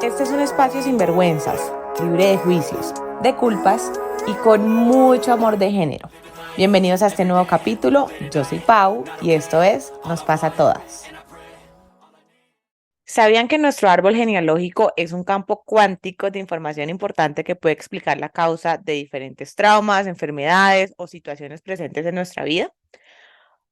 Este es un espacio sin vergüenzas, libre de juicios, de culpas y con mucho amor de género. Bienvenidos a este nuevo capítulo. Yo soy Pau y esto es Nos pasa a todas. ¿Sabían que nuestro árbol genealógico es un campo cuántico de información importante que puede explicar la causa de diferentes traumas, enfermedades o situaciones presentes en nuestra vida?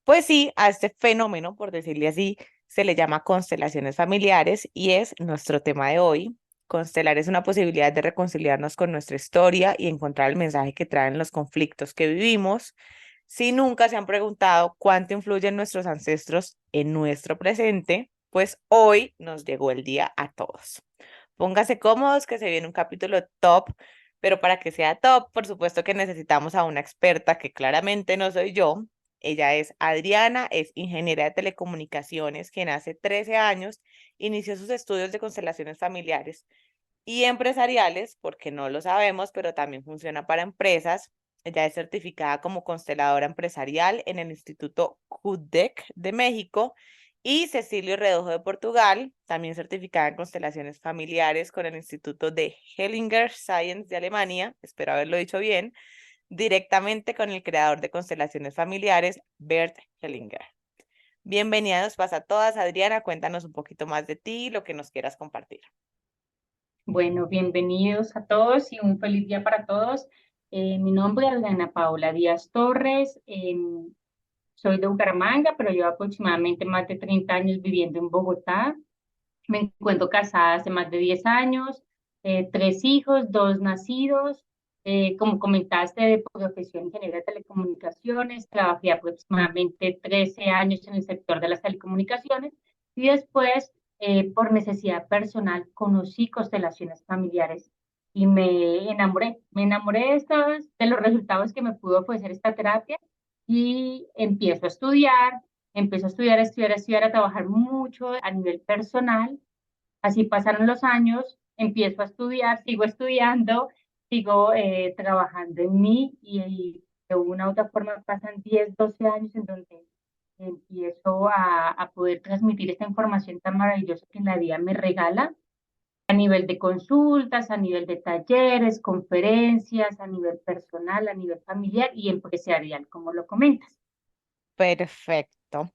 Pues sí, a este fenómeno, por decirle así, se le llama constelaciones familiares y es nuestro tema de hoy. Constelar es una posibilidad de reconciliarnos con nuestra historia y encontrar el mensaje que traen los conflictos que vivimos. Si nunca se han preguntado cuánto influyen nuestros ancestros en nuestro presente, pues hoy nos llegó el día a todos. Póngase cómodos que se viene un capítulo top, pero para que sea top, por supuesto que necesitamos a una experta que claramente no soy yo. Ella es Adriana, es ingeniera de telecomunicaciones, quien hace 13 años inició sus estudios de constelaciones familiares y empresariales, porque no lo sabemos, pero también funciona para empresas. Ella es certificada como consteladora empresarial en el Instituto CUDEC de México y Cecilio Redojo de Portugal, también certificada en constelaciones familiares con el Instituto de Hellinger Science de Alemania, espero haberlo dicho bien, directamente con el creador de constelaciones familiares, Bert Hellinger. Bienvenidos a todas, Adriana, cuéntanos un poquito más de ti, lo que nos quieras compartir. Bueno, bienvenidos a todos y un feliz día para todos. Mi nombre es Ana Paula Díaz Torres. Soy de Bucaramanga, pero llevo aproximadamente más de 30 años viviendo en Bogotá. Me encuentro casada hace más de 10 años, tres hijos, dos nacidos. Como comentaste, de profesión ingeniera de telecomunicaciones, trabajé aproximadamente 13 años en el sector de las telecomunicaciones y después, por necesidad personal, conocí constelaciones familiares y me enamoré de los resultados que me pudo ofrecer esta terapia y empiezo a estudiar, a trabajar mucho a nivel personal. Así pasaron los años, empiezo a estudiar, sigo estudiando, sigo trabajando en mí y de una u otra forma pasan 10 12 años en donde empiezo a poder transmitir esta información tan maravillosa que la vida me regala a nivel de consultas, a nivel de talleres, conferencias, a nivel personal, a nivel familiar y empresarial, como lo comentas. Perfecto.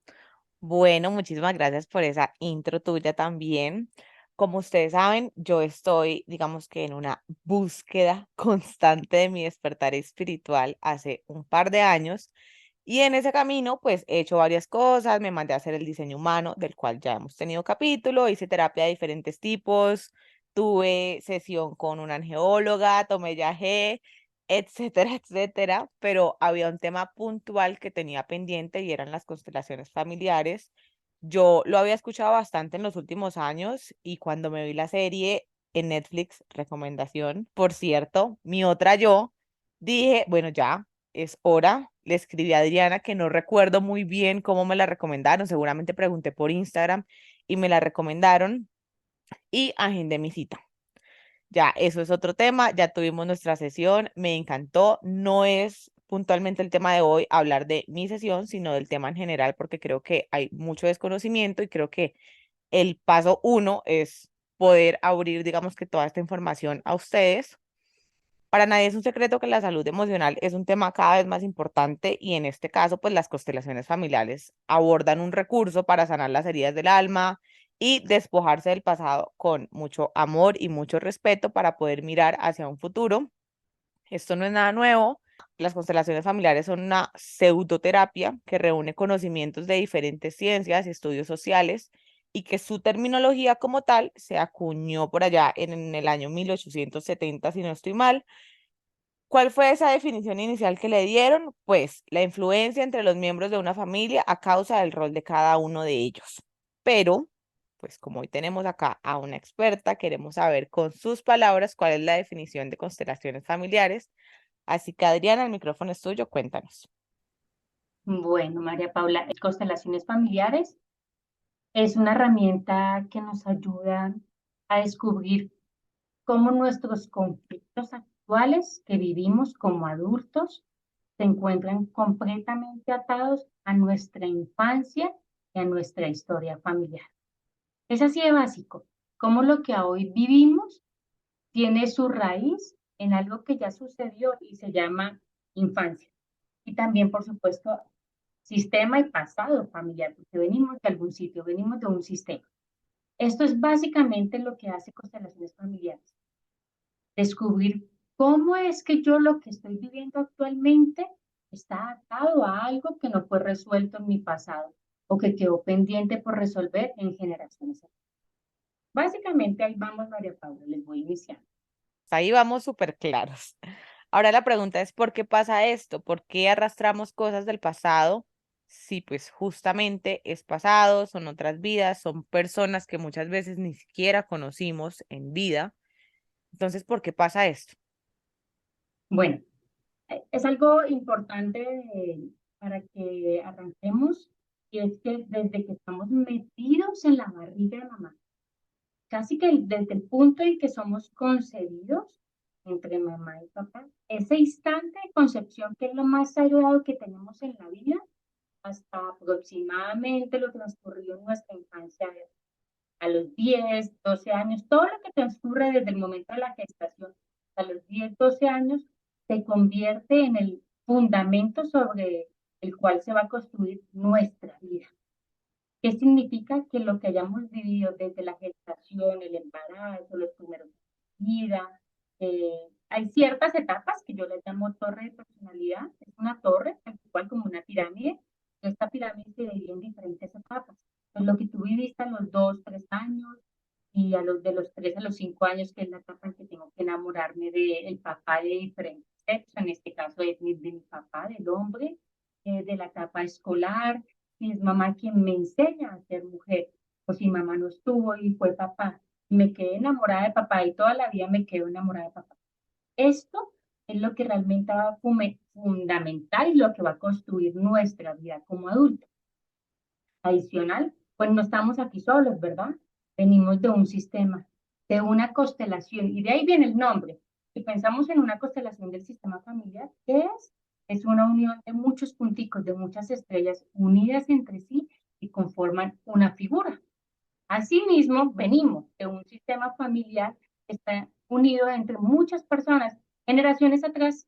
Bueno, muchísimas gracias por esa intro tuya también. Como ustedes saben, yo estoy, digamos que en una búsqueda constante de mi despertar espiritual hace un par de años y en ese camino pues he hecho varias cosas, me mandé a hacer el diseño humano, del cual ya hemos tenido capítulo, hice terapia de diferentes tipos, tuve sesión con una angeóloga, tomé yagé, etcétera, etcétera, pero había un tema puntual que tenía pendiente y eran las constelaciones familiares. Yo lo había escuchado bastante en los últimos años y cuando me vi la serie en Netflix, recomendación, por cierto, mi otra yo, dije, bueno, ya es hora. Le escribí a Adriana que no recuerdo muy bien cómo me la recomendaron, seguramente pregunté por Instagram y me la recomendaron y agendé mi cita. Ya, eso es otro tema, ya tuvimos nuestra sesión, me encantó, no es puntualmente el tema de hoy hablar de mi sesión, sino del tema en general, porque creo que hay mucho desconocimiento y creo que el paso uno es poder abrir, digamos que toda esta información a ustedes. Para nadie es un secreto que la salud emocional es un tema cada vez más importante y en este caso, pues las constelaciones familiares abordan un recurso para sanar las heridas del alma y despojarse del pasado con mucho amor y mucho respeto para poder mirar hacia un futuro. Esto no es nada nuevo. Las constelaciones familiares son una pseudoterapia que reúne conocimientos de diferentes ciencias y estudios sociales y que su terminología como tal se acuñó por allá en el año 1870, si no estoy mal. ¿Cuál fue esa definición inicial que le dieron? Pues la influencia entre los miembros de una familia a causa del rol de cada uno de ellos. Pero, pues como hoy tenemos acá a una experta, queremos saber con sus palabras cuál es la definición de constelaciones familiares. Así que Adriana, el micrófono es tuyo, cuéntanos. Bueno, María Paula, constelaciones familiares es una herramienta que nos ayuda a descubrir cómo nuestros conflictos actuales que vivimos como adultos se encuentran completamente atados a nuestra infancia y a nuestra historia familiar. Es así de básico. cómo lo que hoy vivimos tiene su raíz en algo que ya sucedió y se llama infancia. Y también, por supuesto, sistema y pasado familiar, porque venimos de algún sitio, venimos de un sistema. Esto es básicamente lo que hace constelaciones familiares. Descubrir cómo es que yo lo que estoy viviendo actualmente está atado a algo que no fue resuelto en mi pasado o que quedó pendiente por resolver en generaciones. Básicamente ahí vamos, María Paula, les voy iniciando. Ahí vamos súper claros. Ahora la pregunta es, ¿por qué pasa esto? ¿Por qué arrastramos cosas del pasado? Sí, pues justamente es pasado, son otras vidas, son personas que muchas veces ni siquiera conocimos en vida. Entonces, ¿por qué pasa esto? Bueno, es algo importante para que arranquemos y es que desde que estamos metidos en la barriga de mamá, casi que desde el punto en que somos concebidos entre mamá y papá, ese instante de concepción que es lo más sagrado que tenemos en la vida, hasta aproximadamente lo transcurrido en nuestra infancia, a los 10 12 años, todo lo que transcurre desde el momento de la gestación a los 10 12 años, se convierte en el fundamento sobre el cual se va a construir nuestra vida. ¿Qué significa? Que lo que hayamos vivido desde la gestación, el embarazo, los primeros días de vida, hay ciertas etapas que yo les llamo torre de personalidad, es una torre, tal cual como una pirámide, esta pirámide se divide en diferentes etapas. Pues lo que tú viviste a los 2 3 años y a los de los 3 a los 5 años, que es la etapa en que tengo que enamorarme del papá de diferentes sexos, en este caso de mi papá, del hombre, de la etapa escolar, si es mamá quien me enseña a ser mujer, o si mamá no estuvo y fue papá, me quedé enamorada de papá y toda la vida me quedo enamorada de papá. Esto es lo que realmente va a fundamental y lo que va a construir nuestra vida como adultos. Adicional, pues no estamos aquí solos, ¿verdad? Venimos de un sistema, de una constelación, y de ahí viene el nombre. Si pensamos en una constelación del sistema familiar, ¿qué es? Es una unión de muchos punticos, de muchas estrellas unidas entre sí y conforman una figura. Asimismo, venimos de un sistema familiar que está unido entre muchas personas, generaciones atrás.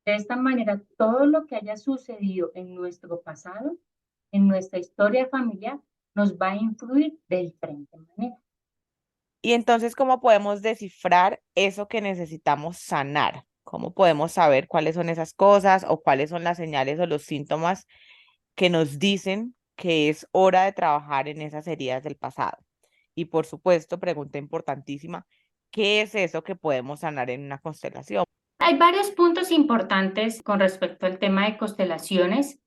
De esta manera, todo lo que haya sucedido en nuestro pasado, en nuestra historia familiar, nos va a influir de diferente manera. Y entonces, ¿cómo podemos descifrar eso que necesitamos sanar? ¿Cómo podemos saber cuáles son esas cosas o cuáles son las señales o los síntomas que nos dicen que es hora de trabajar en esas heridas del pasado? Y por supuesto, pregunta importantísima, ¿qué es eso que podemos sanar en una constelación? Hay varios puntos importantes con respecto al tema de constelaciones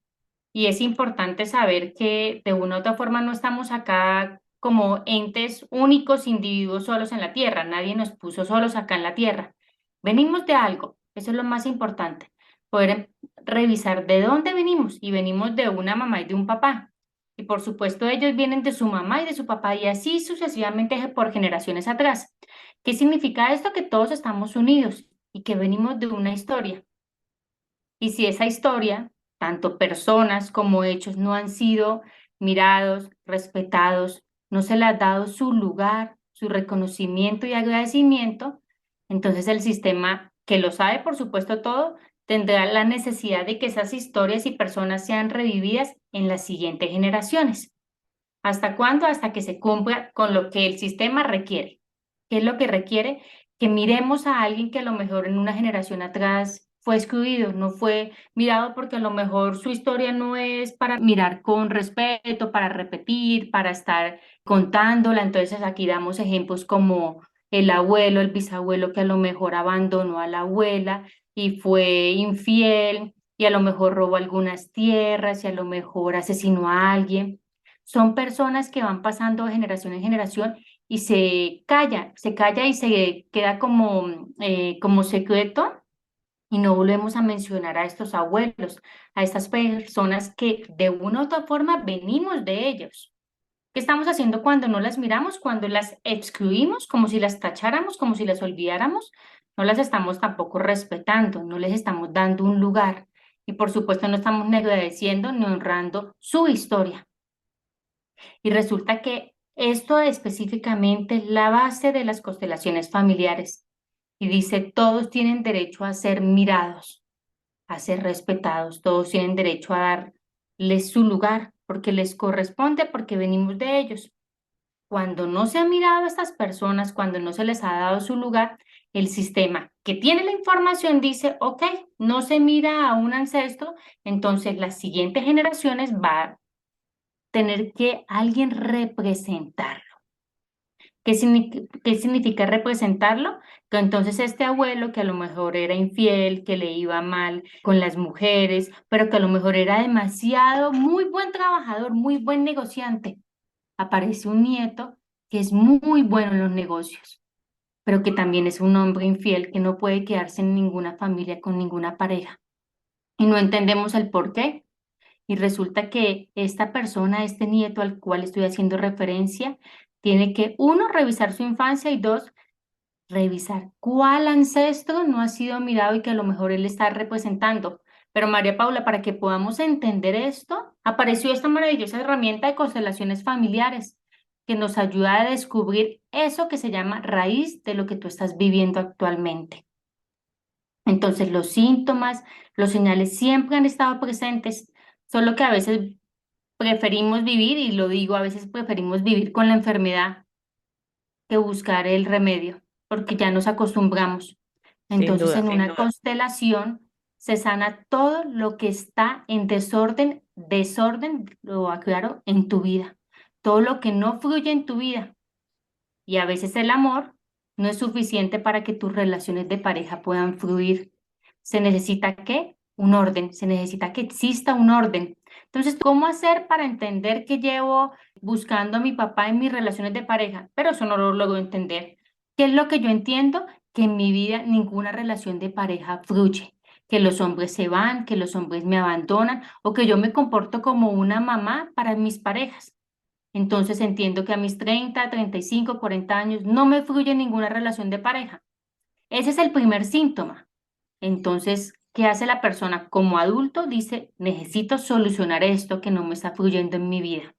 y es importante saber que de una u otra forma no estamos acá como entes únicos, individuos solos en la Tierra. Nadie nos puso solos acá en la Tierra. Venimos de algo, eso es lo más importante, poder revisar de dónde venimos y venimos de una mamá y de un papá. Y por supuesto ellos vienen de su mamá y de su papá y así sucesivamente por generaciones atrás. ¿Qué significa esto? Que todos estamos unidos y que venimos de una historia. Y si esa historia, tanto personas como hechos, no han sido mirados, respetados, no se les ha dado su lugar, su reconocimiento y agradecimiento, entonces el sistema, que lo sabe por supuesto todo, tendrá la necesidad de que esas historias y personas sean revividas en las siguientes generaciones. ¿Hasta cuándo? Hasta que se cumpla con lo que el sistema requiere. ¿Qué es lo que requiere? Que miremos a alguien que a lo mejor en una generación atrás fue excluido, no fue mirado porque a lo mejor su historia no es para mirar con respeto, para repetir, para estar contándola. Entonces aquí damos ejemplos como el abuelo, el bisabuelo que a lo mejor abandonó a la abuela y fue infiel y a lo mejor robó algunas tierras y a lo mejor asesinó a alguien. Son personas que van pasando de generación en generación y se calla y se queda como secreto y no volvemos a mencionar a estos abuelos, a estas personas que de una u otra forma venimos de ellos. ¿Qué estamos haciendo cuando no las miramos, cuando las excluimos, como si las tacháramos, como si las olvidáramos? No las estamos tampoco respetando, no les estamos dando un lugar y por supuesto no estamos ni agradeciendo ni honrando su historia. Y resulta que Esto específicamente es la base de las constelaciones familiares y dice, todos tienen derecho a ser mirados, a ser respetados, todos tienen derecho a darles su lugar porque les corresponde, porque venimos de ellos. Cuando no se ha mirado a estas personas, cuando no se les ha dado su lugar, el sistema que tiene la información dice, ok, no se mira a un ancestro, entonces las siguientes generaciones va a tener que alguien representarlo. ¿Qué significa representarlo? Que entonces este abuelo que a lo mejor era infiel, que le iba mal con las mujeres, pero que a lo mejor era demasiado, muy buen trabajador, muy buen negociante, aparece un nieto que es muy bueno en los negocios, pero que también es un hombre infiel que no puede quedarse en ninguna familia con ninguna pareja. Y no entendemos el por qué. Y resulta que esta persona, este nieto al cual estoy haciendo referencia, tiene que, uno, revisar su infancia y dos, revisar cuál ancestro no ha sido mirado y que a lo mejor él está representando. Pero María Paula, para que podamos entender esto, apareció esta maravillosa herramienta de constelaciones familiares que nos ayuda a descubrir eso que se llama raíz de lo que tú estás viviendo actualmente. Entonces, los síntomas, los señales siempre han estado presentes, solo que a veces preferimos vivir, y lo digo, a veces preferimos vivir con la enfermedad que buscar el remedio, porque ya nos acostumbramos. Sin Entonces, en duda. una constelación se sana todo lo que está en desorden, desorden, lo aclaro, en tu vida, todo lo que no fluye en tu vida. Y a veces el amor no es suficiente para que tus relaciones de pareja puedan fluir. Se necesita ¿qué? Un orden, se necesita que exista un orden. Entonces, ¿cómo hacer para entender que llevo buscando a mi papá en mis relaciones de pareja? Pero eso no lo logro entender. ¿Qué es lo que yo entiendo? Que en mi vida ninguna relación de pareja fluye, que los hombres se van, que los hombres me abandonan o que yo me comporto como una mamá para mis parejas. Entonces entiendo que a mis 30, 35, 40 años no me fluye ninguna relación de pareja. Ese es el primer síntoma. Entonces, ¿qué hace la persona como adulto? Dice, necesito solucionar esto que no me está fluyendo en mi vida.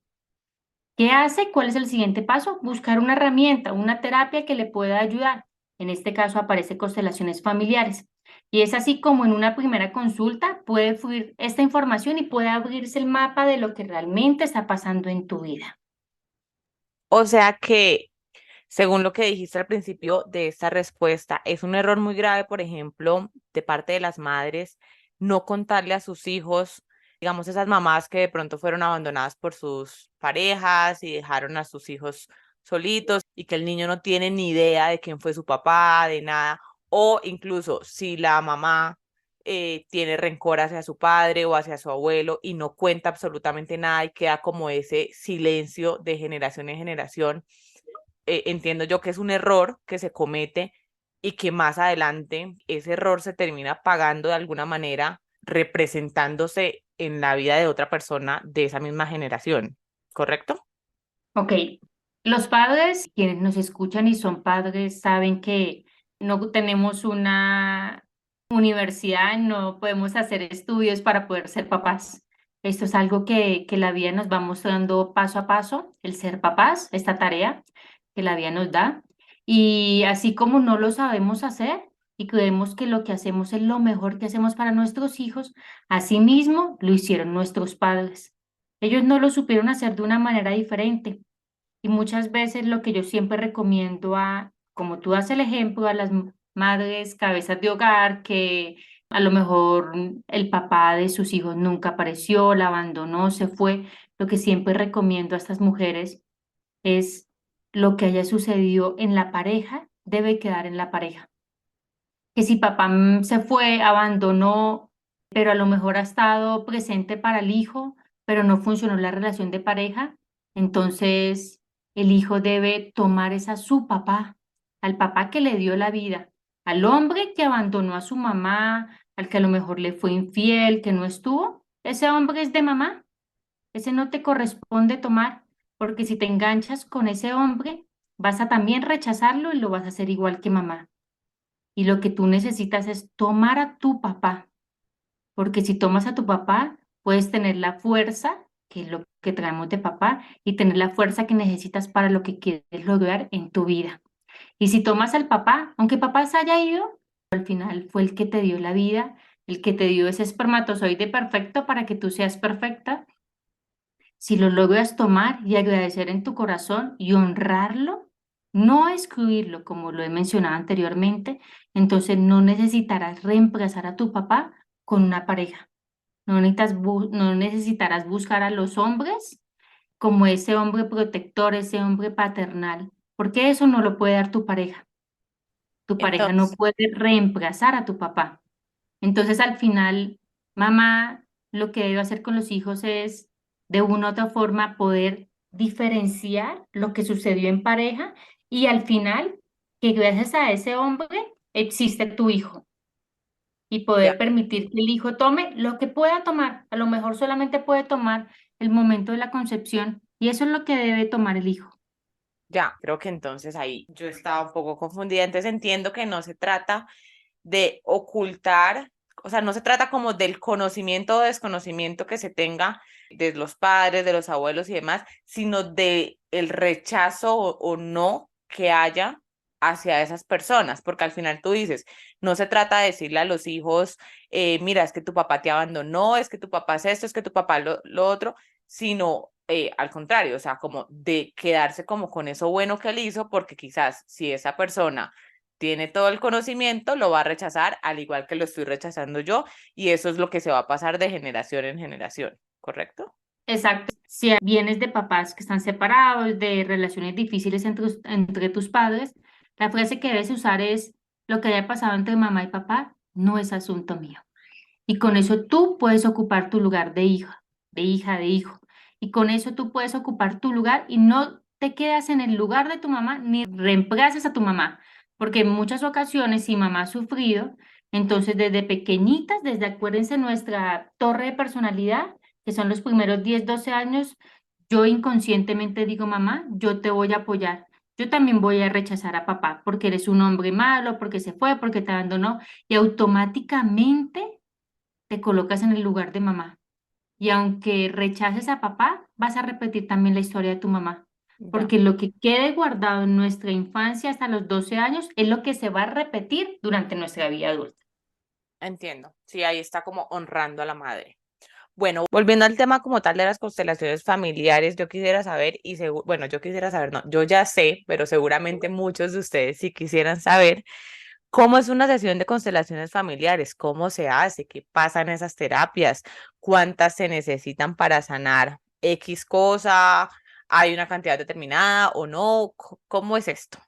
¿Qué hace? ¿Cuál es el siguiente paso? Buscar una herramienta, una terapia que le pueda ayudar. En este caso aparece constelaciones familiares. Y es así como en una primera consulta puede fluir esta información y puede abrirse el mapa de lo que realmente está pasando en tu vida. O sea que, según lo que dijiste al principio de esta respuesta, es un error muy grave, por ejemplo, de parte de las madres, no contarle a sus hijos, digamos, esas mamás que de pronto fueron abandonadas por sus parejas y dejaron a sus hijos solitos y que el niño no tiene ni idea de quién fue su papá, de nada, o incluso si la mamá tiene rencor hacia su padre o hacia su abuelo y no cuenta absolutamente nada y queda como ese silencio de generación en generación. Entiendo yo que es un error que se comete y que más adelante ese error se termina pagando de alguna manera, representándose en la vida de otra persona de esa misma generación, ¿correcto? Ok, los padres, quienes nos escuchan y son padres, saben que no tenemos una universidad, no podemos hacer estudios para poder ser papás. Esto es algo que la vida nos va mostrando paso a paso, el ser papás, esta tarea que la vida nos da. Y así como no lo sabemos hacer y creemos que lo que hacemos es lo mejor que hacemos para nuestros hijos, asimismo lo hicieron nuestros padres. Ellos no lo supieron hacer de una manera diferente. Y muchas veces lo que yo siempre recomiendo a, como tú das el ejemplo, a las madres cabezas de hogar que a lo mejor el papá de sus hijos nunca apareció, la abandonó, se fue, lo que siempre recomiendo a estas mujeres es lo que haya sucedido en la pareja debe quedar en la pareja. Que si papá se fue, abandonó, pero a lo mejor ha estado presente para el hijo, pero no funcionó la relación de pareja, entonces el hijo debe tomar esa su papá, al papá que le dio la vida, al hombre que abandonó a su mamá, al que a lo mejor le fue infiel, que no estuvo, ese hombre es de mamá, ese no te corresponde tomar, porque si te enganchas con ese hombre, vas a también rechazarlo y lo vas a hacer igual que mamá. Y lo que tú necesitas es tomar a tu papá, porque si tomas a tu papá, puedes tener la fuerza que es lo que traemos de papá, y tener la fuerza que necesitas para lo que quieres lograr en tu vida. Y si tomas al papá, aunque papá se haya ido, al final fue el que te dio la vida, el que te dio ese espermatozoide perfecto para que tú seas perfecta. Si lo logras tomar y agradecer en tu corazón y honrarlo, no excluirlo como lo he mencionado anteriormente, entonces no necesitarás reemplazar a tu papá con una pareja. No necesitarás buscar a los hombres como ese hombre protector, ese hombre paternal, porque eso no lo puede dar tu pareja. Tu pareja no Entonces, puede reemplazar a tu papá. Entonces, al final, mamá lo que debe hacer con los hijos es, de una u otra forma, poder diferenciar lo que sucedió en pareja y al final, que gracias a ese hombre existe tu hijo y ya, poder permitir que el hijo tome lo que pueda tomar. A lo mejor solamente puede tomar el momento de la concepción y eso es lo que debe tomar el hijo. ya, creo que entonces ahí yo estaba un poco confundida. Entonces entiendo que no se trata de ocultar, o sea, no se trata como del conocimiento o desconocimiento que se tenga de los padres, de los abuelos y demás, sino de el rechazo o no que haya hacia esas personas, porque al final tú dices, no se trata de decirle a los hijos, mira, es que tu papá te abandonó, es que tu papá es esto, es que tu papá lo otro, sino al contrario, o sea, como de quedarse como con eso bueno que él hizo, porque quizás si esa persona tiene todo el conocimiento, lo va a rechazar al igual que lo estoy rechazando yo, y eso es lo que se va a pasar de generación en generación, ¿correcto? Exacto. Si vienes de papás que están separados, de relaciones difíciles entre tus padres, la frase que debes usar es: lo que haya pasado entre mamá y papá no es asunto mío. Y con eso tú puedes ocupar tu lugar de hija, de hija, de hijo. Y con eso tú puedes ocupar tu lugar y no te quedas en el lugar de tu mamá ni reemplaces a tu mamá. Porque en muchas ocasiones, si mamá ha sufrido, entonces desde pequeñitas, desde acuérdense nuestra torre de personalidad, que son los primeros 10 12 años, yo inconscientemente digo, mamá, yo te voy a apoyar. Yo también voy a rechazar a papá porque eres un hombre malo, porque se fue, porque te abandonó. Y automáticamente te colocas en el lugar de mamá. Y aunque rechaces a papá, vas a repetir también la historia de tu mamá. Ya, Porque lo que quede guardado en nuestra infancia hasta los 12 años es lo que se va a repetir durante nuestra vida adulta. entiendo. Sí, ahí está como honrando a la madre. Bueno, volviendo al tema como tal de las constelaciones familiares, yo quisiera saber, bueno, yo quisiera saber, no, yo ya sé, pero seguramente muchos de ustedes sí quisieran saber cómo es una sesión de constelaciones familiares, cómo se hace, qué pasa en esas terapias, cuántas se necesitan para sanar X cosa, hay una cantidad determinada o no, ¿cómo es esto?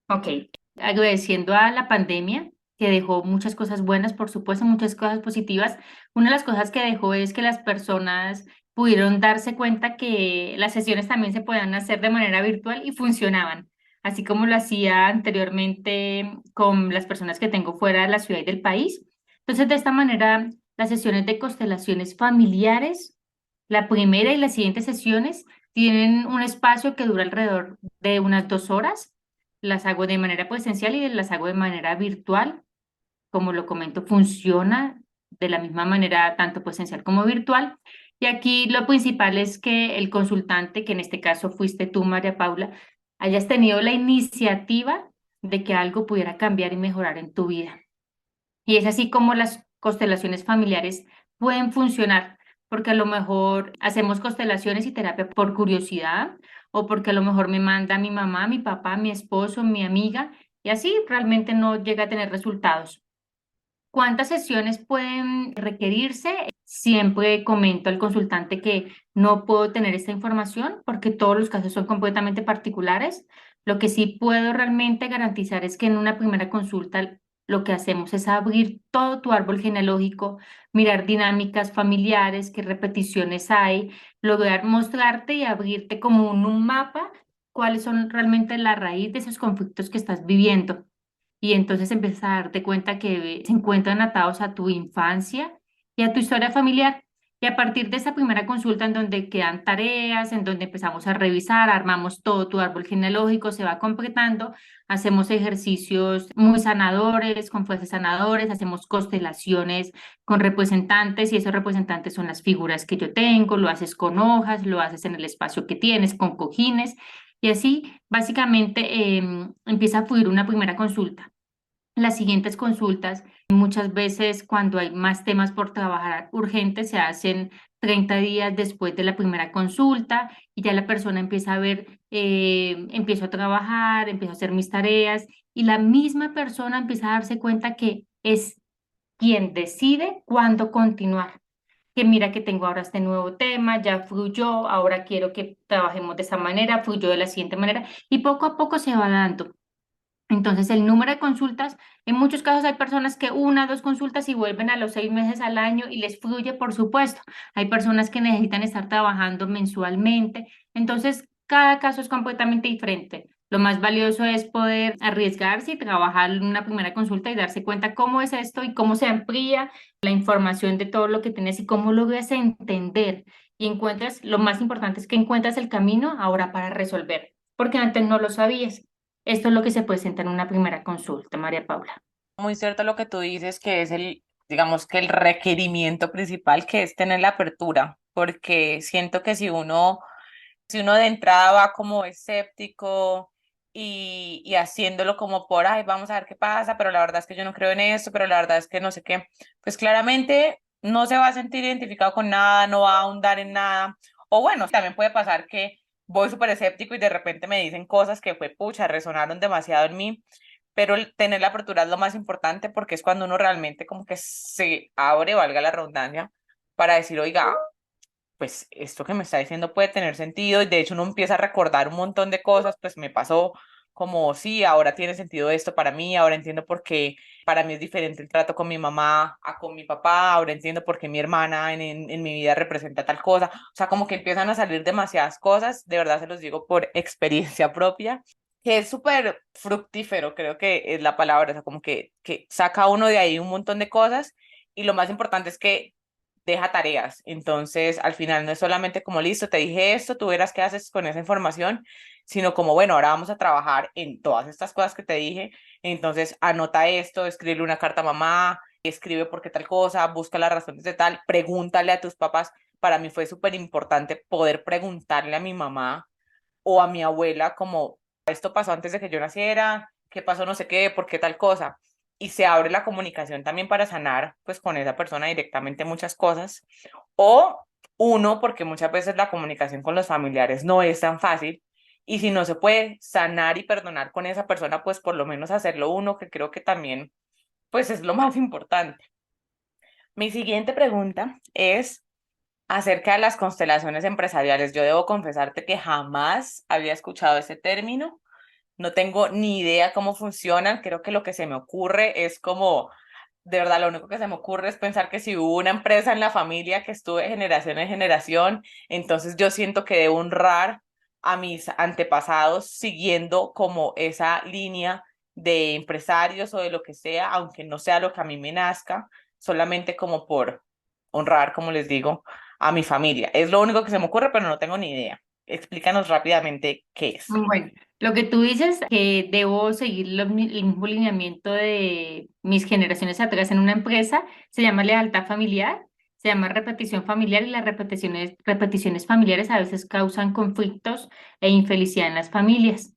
Ok, agradeciendo a la pandemia, que dejó muchas cosas buenas, por supuesto, muchas cosas positivas. Una de las cosas que dejó es que las personas pudieron darse cuenta que las sesiones también se podían hacer de manera virtual y funcionaban, así como lo hacía anteriormente con las personas que tengo fuera de la ciudad y del país. Entonces, de esta manera, las sesiones de constelaciones familiares, la primera y las siguientes sesiones tienen un espacio que dura alrededor de unas 2 horas. Las hago de manera presencial y las hago de manera virtual. Como lo comento, funciona de la misma manera, tanto presencial como virtual. Y aquí lo principal es que el consultante, que en este caso fuiste tú, María Paula, hayas tenido la iniciativa de que algo pudiera cambiar y mejorar en tu vida. Y es así como las constelaciones familiares pueden funcionar, porque a lo mejor hacemos constelaciones y terapia por curiosidad, o porque a lo mejor me manda mi mamá, mi papá, mi esposo, mi amiga, y así realmente no llega a tener resultados. ¿Cuántas sesiones pueden requerirse? Siempre comento al consultante que no puedo tener esta información porque todos los casos son completamente particulares. Lo que sí puedo realmente garantizar es que en una primera consulta lo que hacemos es abrir todo tu árbol genealógico, mirar dinámicas familiares, qué repeticiones hay, lograr mostrarte y abrirte como un mapa cuáles son realmente la raíz de esos conflictos que estás viviendo. Y entonces empiezas a darte cuenta que se encuentran atados a tu infancia y a tu historia familiar. Y a partir de esta primera consulta en donde quedan tareas, en donde empezamos a revisar, armamos todo tu árbol genealógico, se va completando, hacemos ejercicios muy sanadores, con fuerzas sanadores, hacemos constelaciones con representantes y esos representantes son las figuras que yo tengo, lo haces con hojas, lo haces en el espacio que tienes, con cojines y así básicamente empieza a fluir una primera consulta. Las siguientes consultas, muchas veces cuando hay más temas por trabajar urgentes, se hacen 30 días después de la primera consulta y ya la persona empieza a ver, empiezo a trabajar, empiezo a hacer mis tareas y la misma persona empieza a darse cuenta que es quien decide cuándo continuar. Que mira que tengo ahora este nuevo tema, ya fluyó, ahora quiero que trabajemos de esa manera, fluyó de la siguiente manera y poco a poco se va dando. Entonces, el número de consultas, en muchos casos hay personas que una, dos consultas y vuelven a los 6 meses al año y les fluye, por supuesto. Hay personas que necesitan estar trabajando mensualmente. Entonces, cada caso es completamente diferente. Lo más valioso es poder arriesgarse y trabajar en una primera consulta y darse cuenta cómo es esto y cómo se amplía la información de todo lo que tienes y cómo logras entender y encuentras, lo más importante es que encuentras el camino ahora para resolver, porque antes no lo sabías. Esto es lo que se presenta en una primera consulta, María Paula. Muy cierto lo que tú dices, que es digamos que el requerimiento principal, que es tener la apertura, porque siento que si uno de entrada va como escéptico y haciéndolo como por, ay, vamos a ver qué pasa, pero la verdad es que yo no creo en esto, pero la verdad es que no sé qué, pues claramente no se va a sentir identificado con nada, no va a ahondar en nada. O bueno, también puede pasar que voy súper escéptico y de repente me dicen cosas que fue pucha, resonaron demasiado en mí, pero tener la apertura es lo más importante porque es cuando uno realmente como que se abre, valga la redundancia, para decir, oiga, pues esto que me está diciendo puede tener sentido y de hecho uno empieza a recordar un montón de cosas, pues me pasó como, sí, ahora tiene sentido esto para mí, ahora entiendo por qué para mí es diferente el trato con mi mamá a con mi papá, ahora entiendo por qué mi hermana en mi vida representa tal cosa, o sea, como que empiezan a salir demasiadas cosas, de verdad se los digo por experiencia propia, que es súper fructífero, creo que es la palabra, o sea, como que saca uno de ahí un montón de cosas y lo más importante es que deja tareas. Entonces, al final no es solamente como, listo, te dije esto, tú verás qué haces con esa información, sino como, bueno, ahora vamos a trabajar en todas estas cosas que te dije. Entonces, anota esto, escribe una carta a mamá, escribe por qué tal cosa, busca las razones de tal, pregúntale a tus papás. Para mí fue súper importante poder preguntarle a mi mamá o a mi abuela como, esto pasó antes de que yo naciera, qué pasó, no sé qué, por qué tal cosa. Y se abre la comunicación también para sanar, pues con esa persona directamente muchas cosas. O uno, porque muchas veces la comunicación con los familiares no es tan fácil. Y si no se puede sanar y perdonar con esa persona, pues por lo menos hacerlo uno, que creo que también, pues es lo más importante. Mi siguiente pregunta es acerca de las constelaciones empresariales. Yo debo confesarte que jamás había escuchado ese término. No tengo ni idea cómo funcionan. Creo que lo que se me ocurre es como, de verdad, lo único que se me ocurre es pensar que si hubo una empresa en la familia que estuve de generación en generación, entonces yo siento que debo honrar a mis antepasados siguiendo como esa línea de empresarios o de lo que sea, aunque no sea lo que a mí me nazca, solamente como por honrar, como les digo, a mi familia. Es lo único que se me ocurre, pero no tengo ni idea. Explícanos rápidamente qué es. Bueno, lo que tú dices, que debo seguir el mismo lineamiento de mis generaciones atrás en una empresa, se llama lealtad familiar, se llama repetición familiar y las repeticiones familiares a veces causan conflictos e infelicidad en las familias.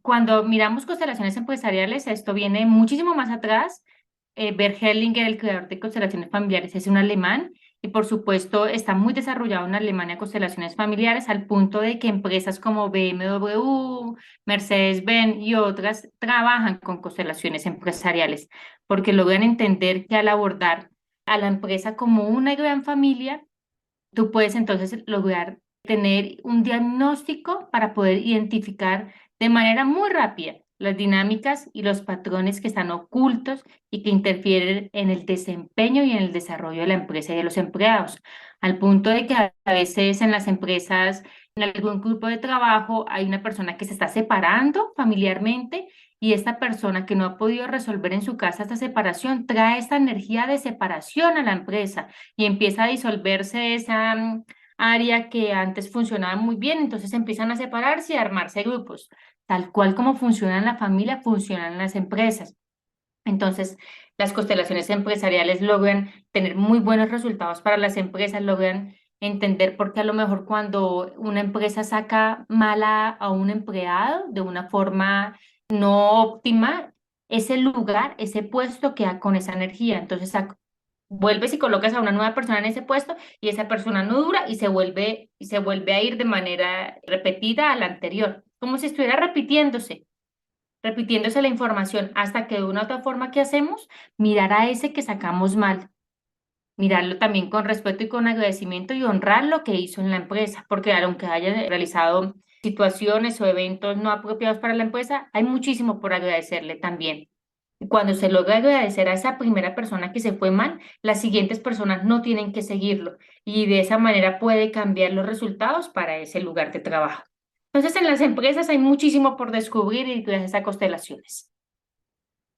Cuando miramos constelaciones empresariales, esto viene muchísimo más atrás. Bert Hellinger, el creador de constelaciones familiares, es un alemán y por supuesto está muy desarrollado en Alemania constelaciones familiares al punto de que empresas como BMW, Mercedes-Benz y otras trabajan con constelaciones empresariales porque logran entender que al abordar a la empresa como una gran familia, tú puedes entonces lograr tener un diagnóstico para poder identificar de manera muy rápida las dinámicas y los patrones que están ocultos y que interfieren en el desempeño y en el desarrollo de la empresa y de los empleados, al punto de que a veces en las empresas en algún grupo de trabajo hay una persona que se está separando familiarmente y esta persona que no ha podido resolver en su casa esta separación trae esta energía de separación a la empresa y empieza a disolverse esa área que antes funcionaba muy bien, entonces empiezan a separarse y a armarse grupos. Tal cual como funciona en la familia, funcionan en las empresas. Entonces, las constelaciones empresariales logran tener muy buenos resultados para las empresas, logran entender por qué a lo mejor cuando una empresa saca mala a un empleado de una forma no óptima, ese lugar, ese puesto queda con esa energía. Entonces, vuelves y colocas a una nueva persona en ese puesto y esa persona no dura y se vuelve a ir de manera repetida a la anterior, como si estuviera repitiéndose la información hasta que de una u otra forma que hacemos, mirar a ese que sacamos mal, mirarlo también con respeto y con agradecimiento y honrar lo que hizo en la empresa, porque aunque haya realizado situaciones o eventos no apropiados para la empresa, hay muchísimo por agradecerle también. Cuando se logra agradecer a esa primera persona que se fue mal, las siguientes personas no tienen que seguirlo y de esa manera puede cambiar los resultados para ese lugar de trabajo. Entonces, en las empresas hay muchísimo por descubrir y gracias a constelaciones.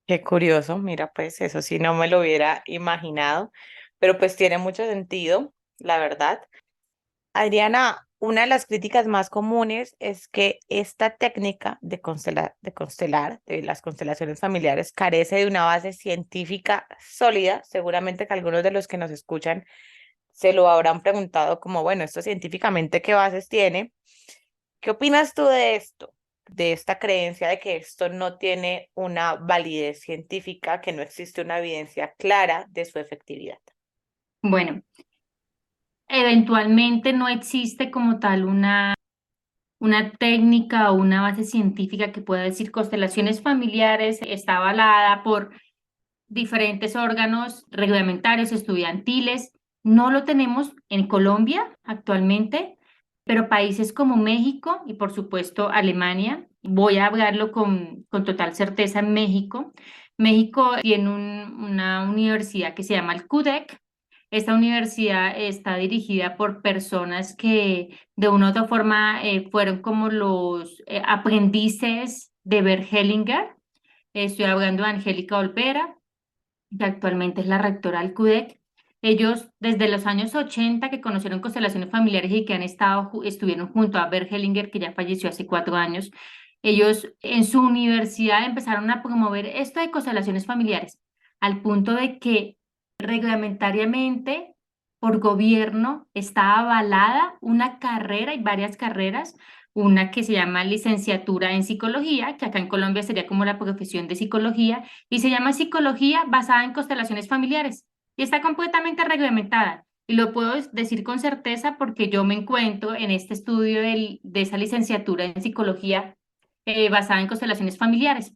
Qué curioso, mira, pues eso sí no me lo hubiera imaginado, pero pues tiene mucho sentido, la verdad. Adriana, una de las críticas más comunes es que esta técnica de las constelaciones familiares, carece de una base científica sólida. Seguramente que algunos de los que nos escuchan se lo habrán preguntado como, bueno, ¿esto científicamente qué bases tiene? ¿Qué opinas tú de esto? De esta creencia de que esto no tiene una validez científica, que no existe una evidencia clara de su efectividad. Bueno, eventualmente no existe como tal una técnica o una base científica que pueda decir constelaciones familiares está avalada por diferentes órganos reglamentarios, estudiantiles. No lo tenemos en Colombia actualmente, pero países como México y por supuesto Alemania, voy a hablarlo con total certeza en México. México tiene una universidad que se llama el CUDEC. Esta universidad está dirigida por personas que de una u otra forma fueron como los aprendices de Bert Hellinger. Estoy hablando de Angélica Olvera, que actualmente es la rectora del CUDEC. Ellos, desde los años 80 que conocieron constelaciones familiares y que han estado, estuvieron junto a Bert Hellinger, que ya falleció hace 4 años, ellos en su universidad empezaron a promover esto de constelaciones familiares, al punto de que reglamentariamente por gobierno está avalada una carrera y varias carreras, una que se llama licenciatura en psicología, que acá en Colombia sería como la profesión de psicología, y se llama psicología basada en constelaciones familiares y está completamente reglamentada. Y lo puedo decir con certeza porque yo me encuentro en este estudio de esa licenciatura en psicología basada en constelaciones familiares.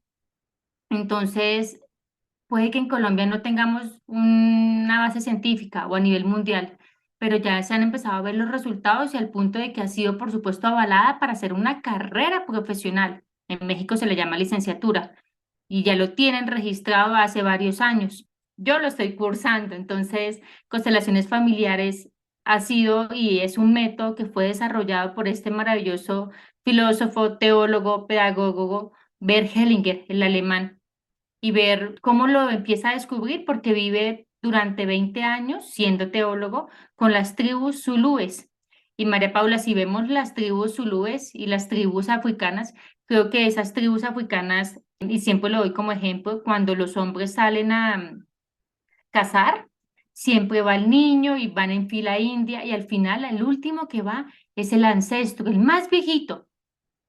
Entonces, puede que en Colombia no tengamos una base científica o a nivel mundial, pero ya se han empezado a ver los resultados y al punto de que ha sido, por supuesto, avalada para hacer una carrera profesional. En México se le llama licenciatura y ya lo tienen registrado hace varios años. Yo lo estoy cursando, entonces constelaciones familiares ha sido y es un método que fue desarrollado por este maravilloso filósofo, teólogo, pedagogo, Bert Hellinger, el alemán, y ver cómo lo empieza a descubrir porque vive durante 20 años siendo teólogo con las tribus zulúes. Y María Paula, si vemos las tribus zulúes y las tribus africanas, creo que esas tribus africanas, y siempre lo doy como ejemplo, cuando los hombres salen a cazar, siempre va el niño y van en fila india y al final el último que va es el ancestro, el más viejito,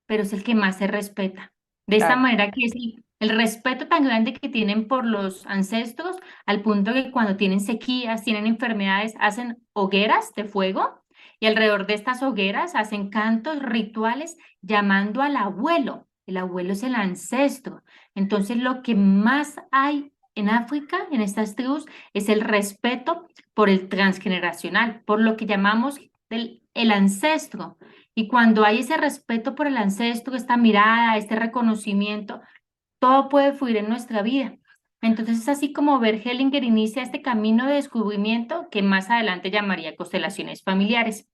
pero es el que más se respeta. De esta Claro. manera que es el respeto tan grande que tienen por los ancestros, al punto que cuando tienen sequías, tienen enfermedades, hacen hogueras de fuego y alrededor de estas hogueras hacen cantos rituales llamando al abuelo. El abuelo es el ancestro. Entonces, lo que más hay en África, en estas tribus, es el respeto por el transgeneracional, por lo que llamamos el ancestro. Y cuando hay ese respeto por el ancestro, esta mirada, este reconocimiento, todo puede fluir en nuestra vida. Entonces es así como Bert Hellinger inicia este camino de descubrimiento que más adelante llamaría constelaciones familiares.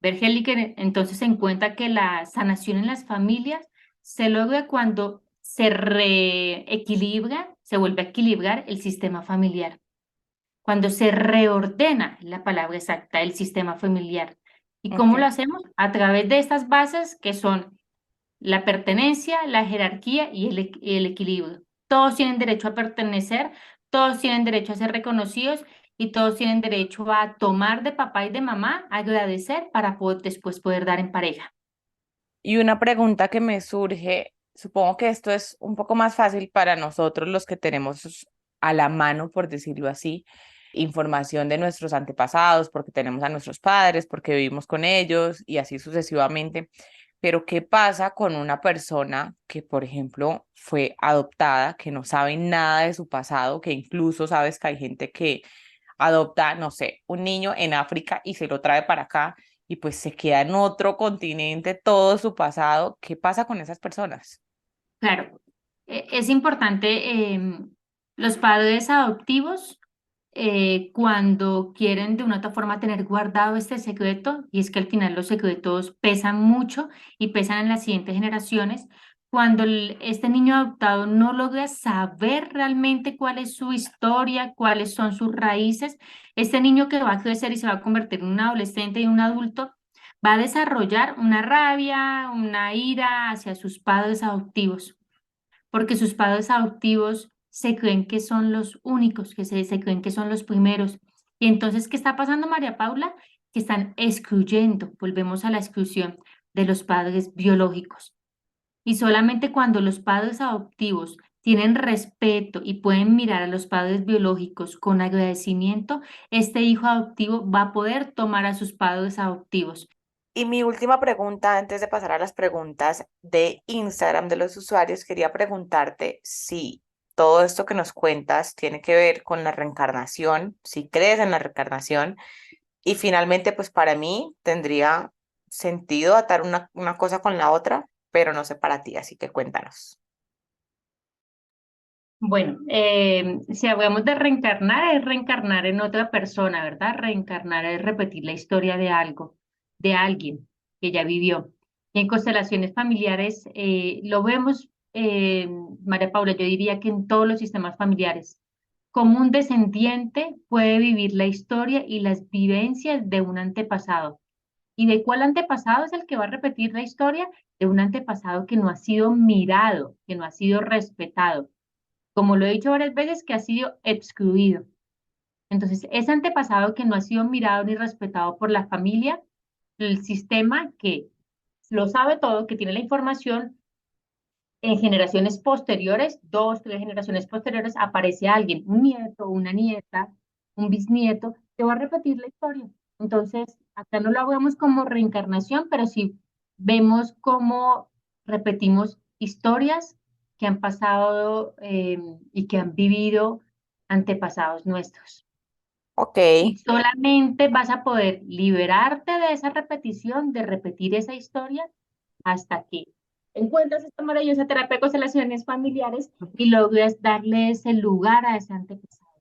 Bert Hellinger entonces encuentra que la sanación en las familias se logra cuando se reequilibra, se vuelve a equilibrar el sistema familiar, cuando se reordena, la palabra exacta, el sistema familiar. ¿Y cómo lo Ok. hacemos? A través de estas bases que son la pertenencia, la jerarquía y el equilibrio. Todos tienen derecho a pertenecer, todos tienen derecho a ser reconocidos y todos tienen derecho a tomar de papá y de mamá, agradecer para después poder dar en pareja. Y una pregunta que me surge, supongo que esto es un poco más fácil para nosotros los que tenemos a la mano, por decirlo así, información de nuestros antepasados, porque tenemos a nuestros padres, porque vivimos con ellos y así sucesivamente. Pero ¿qué pasa con una persona que, por ejemplo, fue adoptada, que no sabe nada de su pasado, que incluso sabes que hay gente que adopta, no sé, un niño en África y se lo trae para acá y pues se queda en otro continente todo su pasado? ¿Qué pasa con esas personas? Claro, es importante los padres adoptivos cuando quieren de una u otra forma tener guardado este secreto, y es que al final los secretos pesan mucho y pesan en las siguientes generaciones, cuando este niño adoptado no logra saber realmente cuál es su historia, cuáles son sus raíces, este niño que va a crecer y se va a convertir en un adolescente y un adulto, va a desarrollar una rabia, una ira hacia sus padres adoptivos porque sus padres adoptivos se creen que son los únicos, se creen que son los primeros. Y entonces, ¿qué está pasando, María Paula? Que están excluyendo, volvemos a la exclusión de los padres biológicos. Y solamente cuando los padres adoptivos tienen respeto y pueden mirar a los padres biológicos con agradecimiento, este hijo adoptivo va a poder tomar a sus padres adoptivos. Y mi última pregunta, antes de pasar a las preguntas de Instagram de los usuarios, quería preguntarte si todo esto que nos cuentas tiene que ver con la reencarnación, si crees en la reencarnación, y finalmente, pues para mí tendría sentido atar una cosa con la otra, pero no sé para ti, así que cuéntanos. Bueno, si hablamos de reencarnar, es reencarnar en otra persona, ¿verdad? Reencarnar es repetir la historia de algo, de alguien que ya vivió. Y en constelaciones familiares lo vemos, María Paula, yo diría que en todos los sistemas familiares, como un descendiente puede vivir la historia y las vivencias de un antepasado. ¿Y de cuál antepasado es el que va a repetir la historia? De un antepasado que no ha sido mirado, que no ha sido respetado, como lo he dicho varias veces, que ha sido excluido. Entonces, ese antepasado que no ha sido mirado ni respetado por la familia, el sistema que lo sabe todo, que tiene la información, en generaciones posteriores, dos, tres generaciones posteriores, aparece alguien, un nieto, una nieta, un bisnieto, que va a repetir la historia. Entonces, acá no lo vemos como reencarnación, pero sí vemos cómo repetimos historias que han pasado y que han vivido antepasados nuestros. Ok, Y solamente vas a poder liberarte de esa repetición, de repetir esa historia, hasta que encuentras esta maravillosa terapia de constelaciones familiares y logras darle ese lugar a ese antepasado.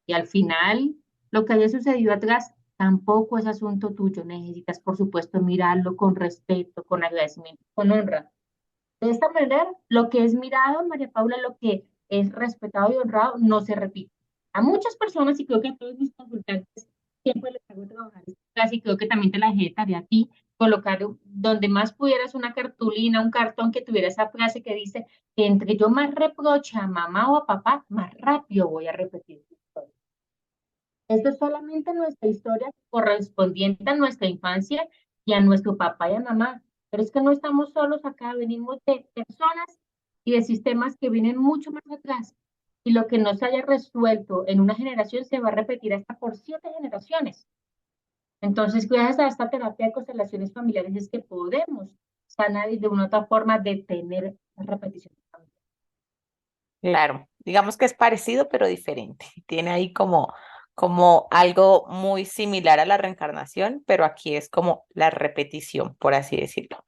Y al final, lo que haya sucedido atrás tampoco es asunto tuyo. Necesitas, por supuesto, mirarlo con respeto, con agradecimiento, con honra. De esta manera, lo que es mirado, María Paula, lo que es respetado y honrado, no se repite. A muchas personas, y creo que a todos mis consultantes, siempre les hago trabajar esta clase, y creo que también te la dejé de tarea a ti, colocar donde más pudieras una cartulina, un cartón que tuviera esa frase que dice que entre yo más reproche a mamá o a papá, más rápido voy a repetir la historia. Esto es solamente nuestra historia correspondiente a nuestra infancia y a nuestro papá y a mamá. Pero es que no estamos solos acá, venimos de personas y de sistemas que vienen mucho más atrás. Y lo que no se haya resuelto en una generación se va a repetir hasta por 7 generaciones. Entonces, gracias a esta terapia de constelaciones familiares es que podemos sanar y de una u otra forma detener la repetición. claro, digamos que es parecido pero diferente. Tiene ahí como algo muy similar a la reencarnación, pero aquí es como la repetición, por así decirlo.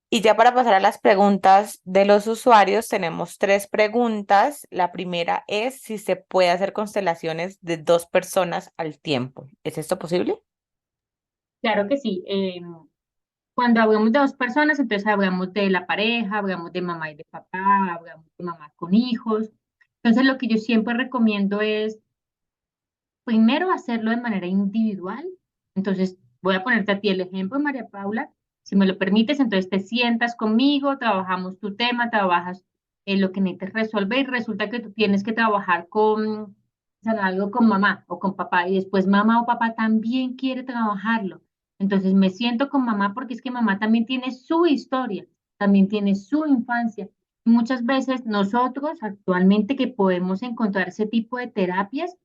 Y ya para pasar a las preguntas de los usuarios, tenemos tres preguntas. La primera es si se puede hacer constelaciones de dos personas al tiempo. ¿Es esto posible? Claro que sí. Cuando hablamos de dos personas, entonces hablamos de la pareja, hablamos de mamá y de papá, hablamos de mamá con hijos. Entonces, lo que yo siempre recomiendo es primero hacerlo de manera individual. Entonces, voy a ponerte a ti el ejemplo, María Paula. Si me lo permites, entonces te sientas conmigo, trabajamos tu tema, trabajas lo que necesites resolver y resulta que tú tienes que trabajar con, o sea, algo con mamá o con papá y después mamá o papá también quiere trabajarlo. Entonces me siento con mamá porque es que mamá también tiene su historia, también tiene su infancia. Muchas veces nosotros actualmente que podemos encontrar ese tipo de terapias,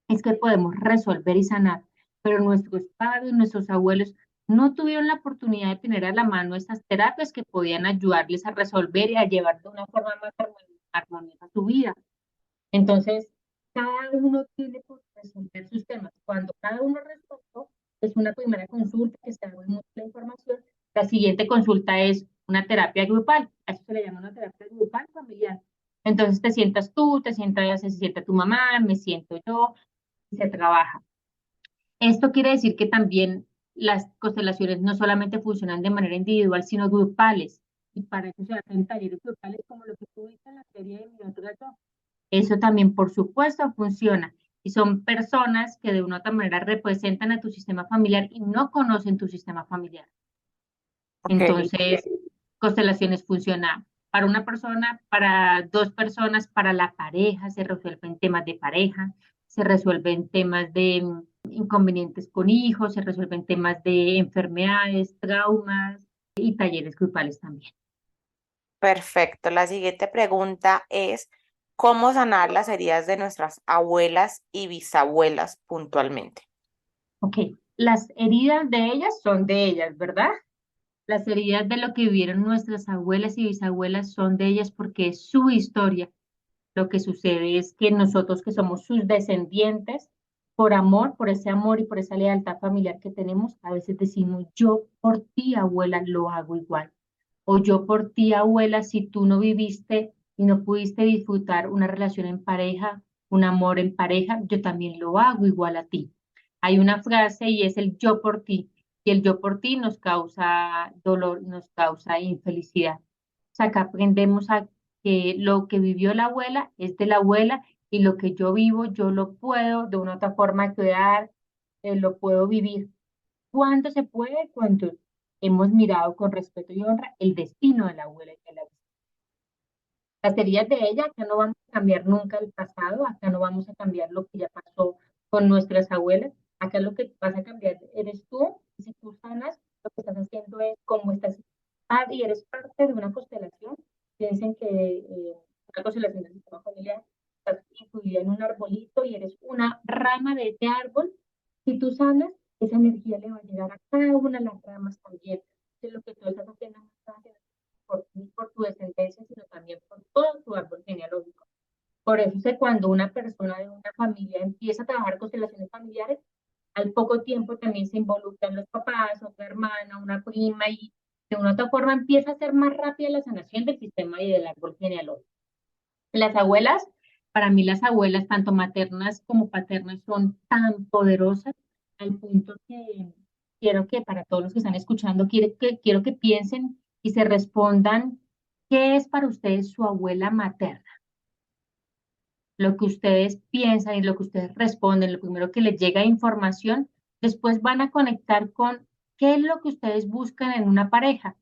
es que podemos resolver y sanar, pero nuestros padres, nuestros abuelos no tuvieron la oportunidad de tener a la mano estas terapias que podían ayudarles a resolver y a llevar de una forma más armoniosa su vida. Entonces, cada uno tiene que resolver sus temas. Cuando cada uno resuelve, es una primera consulta que se abre mucha la información. La siguiente consulta es una terapia grupal. A eso se le llama una terapia grupal familiar. Entonces te sientas tú, se sienta tu mamá, me siento yo, y se trabaja. Esto quiere decir que también las constelaciones no solamente funcionan de manera individual, sino grupales. Y para eso se hacen talleres grupales como lo que tú viste en la serie de Mi Otro Yo. Eso también, por supuesto, funciona. Y son personas que de una u otra manera representan a tu sistema familiar y no conocen tu sistema familiar. Ok, Entonces, constelaciones funcionan para una persona, para dos personas, para la pareja, se resuelven temas de pareja, se resuelven temas de inconvenientes con hijos, se resuelven temas de enfermedades, traumas y talleres grupales también. perfecto. La siguiente pregunta es, ¿cómo sanar las heridas de nuestras abuelas y bisabuelas puntualmente? Ok, las heridas de ellas son de ellas, ¿verdad? Las heridas de lo que vivieron nuestras abuelas y bisabuelas son de ellas porque es su historia. Lo que sucede es que nosotros que somos sus descendientes, por amor, por ese amor y por esa lealtad familiar que tenemos, a veces decimos, yo por ti, abuela, lo hago igual. O yo por ti, abuela, si tú no viviste y no pudiste disfrutar una relación en pareja, un amor en pareja, yo también lo hago igual a ti. Hay una frase y es el yo por ti. Y el yo por ti nos causa dolor, nos causa infelicidad. O sea, acá aprendemos a que lo que vivió la abuela es de la abuela y lo que yo vivo, yo lo puedo de una u otra forma crear, lo puedo vivir. ¿Cuánto se puede? Cuando hemos mirado con respeto y honra el destino de la abuela y de la las heridas de ella, acá no vamos a cambiar nunca el pasado, acá no vamos a cambiar lo que ya pasó con nuestras abuelas, acá lo que vas a cambiar eres tú, y si tú sanas, lo que estás haciendo es como estás, y eres parte de una constelación, piensen que una constelación del sistema familiar, estás incluida en un arbolito y eres una rama de ese árbol, si tú sanas, esa energía le va a llegar a cada una de las ramas también, de lo que tú estás haciendo, no estás haciendo por tu descendencia, sino también por todo tu árbol genealógico. Por eso es que cuando una persona de una familia empieza a trabajar constelaciones familiares, al poco tiempo también se involucran los papás, otra hermana, una prima, y de una u otra forma empieza a ser más rápida la sanación del sistema y del árbol genealógico. Las abuelas, para mí las abuelas, tanto maternas como paternas, son tan poderosas al punto que quiero que para todos los que están escuchando, quiero que piensen y se respondan, ¿qué es para ustedes su abuela materna? Lo que ustedes piensan y lo que ustedes responden, lo primero que les llega de información, después van a conectar con qué es lo que ustedes buscan en una pareja.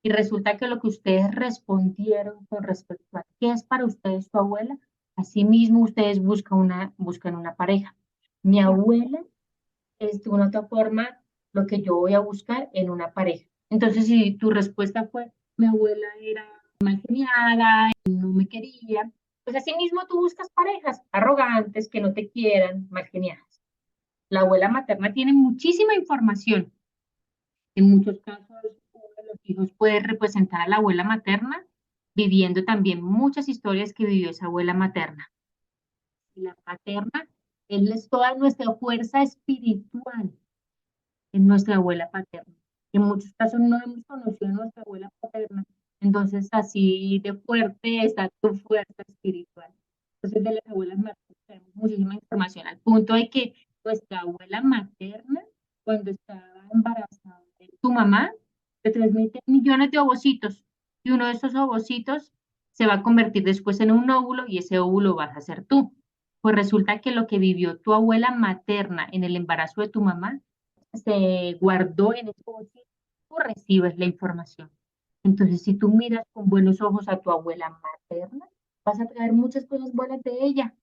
Y resulta que lo que ustedes respondieron con respecto a qué es para ustedes su abuela, asimismo ustedes buscan una pareja. Mi abuela es de una otra forma lo que yo voy a buscar en una pareja. Entonces, si tu respuesta fue, mi abuela era mal geniada, no me quería, pues asimismo tú buscas parejas arrogantes, que no te quieran, mal geniadas. La abuela materna tiene muchísima información. En muchos casos, uno de los hijos puede representar a la abuela materna, viviendo también muchas historias que vivió esa abuela materna. Y la paterna, él es toda nuestra fuerza espiritual en nuestra abuela paterna. En muchos casos no hemos conocido a nuestra abuela paterna, entonces así de fuerte está tu fuerza espiritual. Entonces de las abuelas maternas tenemos muchísima información, al punto de que nuestra abuela materna, cuando estaba embarazada de tu mamá, te transmite millones de ovocitos y uno de esos ovocitos se va a convertir después en un óvulo y ese óvulo vas a ser tú. Pues resulta que lo que vivió tu abuela materna en el embarazo de tu mamá se guardó en ese ovocito, tú recibes la información. Entonces, si tú miras con buenos ojos a tu abuela materna, vas a traer muchas cosas buenas de ella.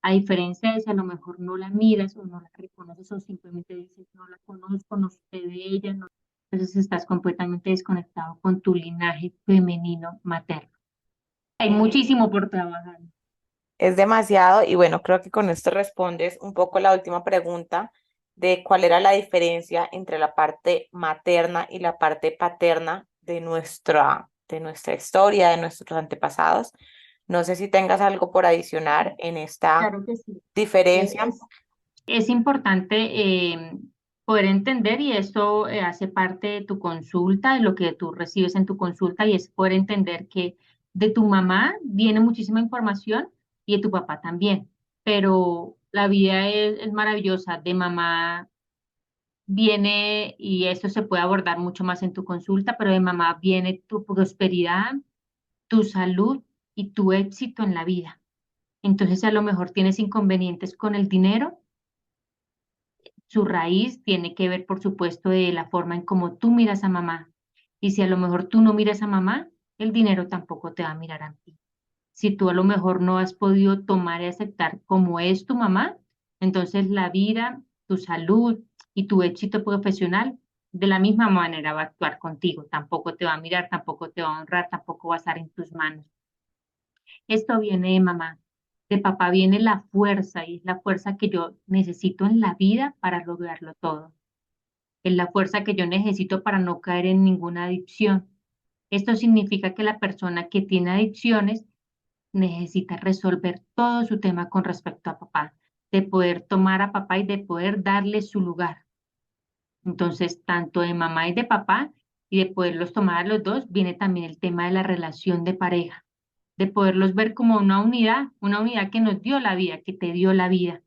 A diferencia de si a lo mejor no la miras o no la reconoces o simplemente dices, no la conozco, no sé de ella, no. Entonces estás completamente desconectado con tu linaje femenino materno. Hay muchísimo por trabajar. Es demasiado y bueno, creo que con esto respondes un poco la última pregunta de cuál era la diferencia entre la parte materna y la parte paterna de nuestra historia, de nuestros antepasados. No sé si tengas algo por adicionar en esta Claro que sí. diferencia. Es importante poder entender y esto hace parte de tu consulta, de lo que tú recibes en tu consulta y es poder entender que de tu mamá viene muchísima información y de tu papá también, pero la vida es maravillosa. De mamá viene, y esto se puede abordar mucho más en tu consulta, pero de mamá viene tu prosperidad, tu salud y tu éxito en la vida. Entonces, a lo mejor tienes inconvenientes con el dinero. Su raíz tiene que ver, por supuesto, de la forma en cómo tú miras a mamá. Y si a lo mejor tú no miras a mamá, el dinero tampoco te va a mirar a ti. Si tú a lo mejor no has podido tomar y aceptar como es tu mamá, entonces la vida, tu salud y tu éxito profesional de la misma manera va a actuar contigo. Tampoco te va a mirar, tampoco te va a honrar, tampoco va a estar en tus manos. Esto viene de mamá. De papá viene la fuerza y es la fuerza que yo necesito en la vida para lograrlo todo. Es la fuerza que yo necesito para no caer en ninguna adicción. Esto significa que la persona que tiene adicciones necesita resolver todo su tema con respecto a papá, de poder tomar a papá y de poder darle su lugar. Entonces, tanto de mamá y de papá, y de poderlos tomar a los dos, viene también el tema de la relación de pareja, de poderlos ver como una unidad que nos dio la vida, que te dio la vida.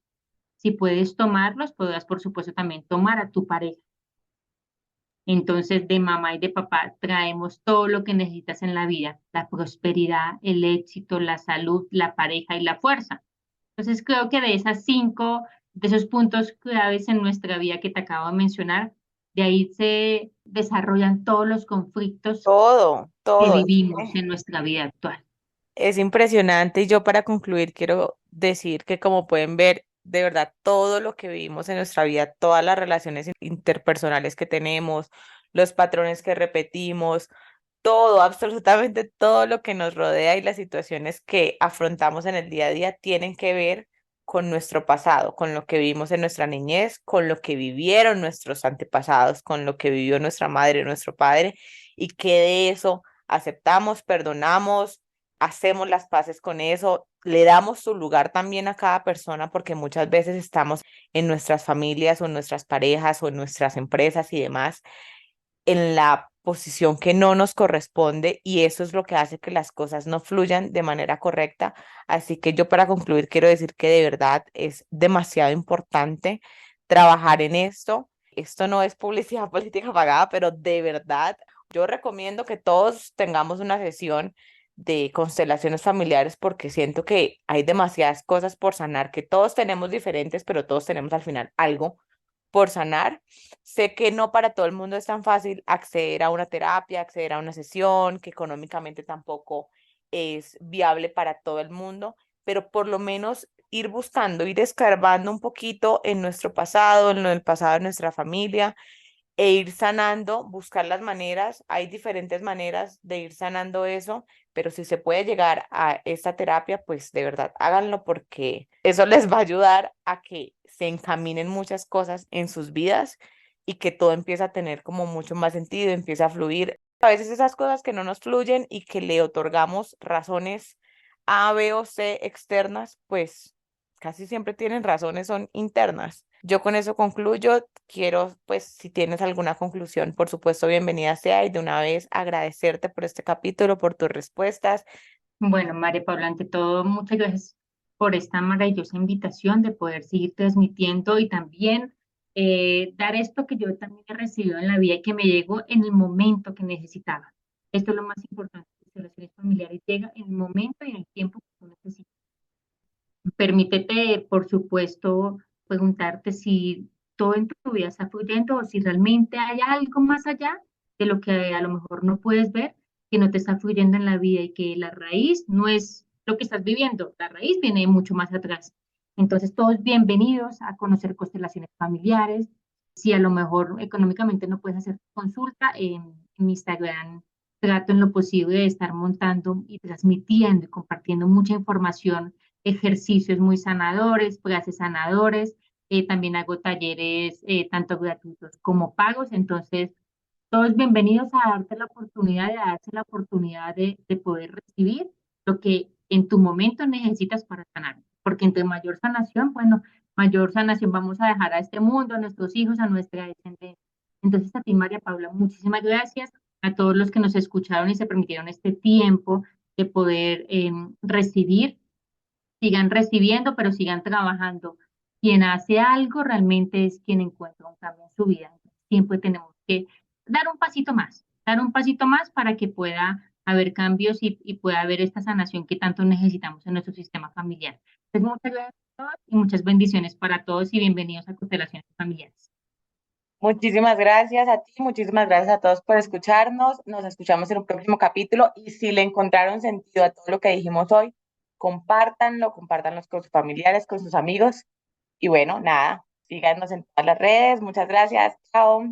Si puedes tomarlos, podrás, por supuesto, también tomar a tu pareja. Entonces, de mamá y de papá traemos todo lo que necesitas en la vida, la prosperidad, el éxito, la salud, la pareja y la fuerza. Entonces, creo que de esas cinco, de esos puntos claves en nuestra vida que te acabo de mencionar, de ahí se desarrollan todos los conflictos Todo, que todo. vivimos en nuestra vida actual. Es impresionante y yo para concluir quiero decir que como pueden ver, de verdad, todo lo que vivimos en nuestra vida, todas las relaciones interpersonales que tenemos, los patrones que repetimos, todo, absolutamente todo lo que nos rodea y las situaciones que afrontamos en el día a día tienen que ver con nuestro pasado, con lo que vivimos en nuestra niñez, con lo que vivieron nuestros antepasados, con lo que vivió nuestra madre, nuestro padre, y que de eso aceptamos, perdonamos, hacemos las paces con eso, le damos su lugar también a cada persona, porque muchas veces estamos en nuestras familias o en nuestras parejas o en nuestras empresas y demás en la posición que no nos corresponde y eso es lo que hace que las cosas no fluyan de manera correcta. Así que yo para concluir quiero decir que de verdad es demasiado importante trabajar en esto. Esto no es publicidad política pagada, pero de verdad yo recomiendo que todos tengamos una sesión de constelaciones familiares porque siento que hay demasiadas cosas por sanar, que todos tenemos diferentes, pero todos tenemos al final algo por sanar. Sé que no para todo el mundo es tan fácil acceder a una terapia, acceder a una sesión, que económicamente tampoco es viable para todo el mundo, pero por lo menos ir buscando, ir escarbando un poquito en nuestro pasado, en el pasado de nuestra familia e ir sanando, buscar las maneras. Hay diferentes maneras de ir sanando eso, pero si se puede llegar a esta terapia, pues de verdad háganlo porque eso les va a ayudar a que se encaminen muchas cosas en sus vidas y que todo empiece a tener como mucho más sentido, empiece a fluir. A veces esas cosas que no nos fluyen y que le otorgamos razones A, B o C externas, pues casi siempre tienen razones, son internas. Yo con eso concluyo. Quiero, pues, si tienes alguna conclusión, por supuesto, bienvenida sea y de una vez agradecerte por este capítulo, por tus respuestas. Bueno, María Paula, ante todo, muchas gracias por esta maravillosa invitación de poder seguir transmitiendo y también dar esto que yo también he recibido en la vida y que me llegó en el momento que necesitaba. Esto es lo más importante, que las relaciones familiares llega en el momento y en el tiempo que tú necesitas. Permítete, por supuesto, preguntarte si todo en tu vida está fluyendo o si realmente hay algo más allá de lo que a lo mejor no puedes ver, que no te está fluyendo en la vida y que la raíz no es lo que estás viviendo, la raíz viene mucho más atrás. Entonces, todos bienvenidos a conocer constelaciones familiares. Si a lo mejor económicamente no puedes hacer consulta, en Instagram trato en lo posible de estar montando y transmitiendo y compartiendo mucha información, ejercicios muy sanadores, clases sanadores. También hago talleres tanto gratuitos como pagos. Entonces, todos bienvenidos a darte la oportunidad, de darse la oportunidad de poder recibir lo que en tu momento necesitas para sanar. Porque entre mayor sanación, bueno, mayor sanación vamos a dejar a este mundo, a nuestros hijos, a nuestra descendencia. Entonces, a ti, María Paula, muchísimas gracias a todos los que nos escucharon y se permitieron este tiempo de poder recibir. Sigan recibiendo, pero sigan trabajando. Quien hace algo realmente es quien encuentra un cambio en su vida. Siempre tenemos que dar un pasito más para que pueda haber cambios y pueda haber esta sanación que tanto necesitamos en nuestro sistema familiar. Entonces, muchas gracias a todos y muchas bendiciones para todos y bienvenidos a Constelaciones Familiares. Muchísimas gracias a ti, muchísimas gracias a todos por escucharnos. Nos escuchamos en un próximo capítulo y si le encontraron sentido a todo lo que dijimos hoy, compártanlo, compártanlo con sus familiares, con sus amigos. Y bueno, nada, síganos en todas las redes. Muchas gracias. Chao.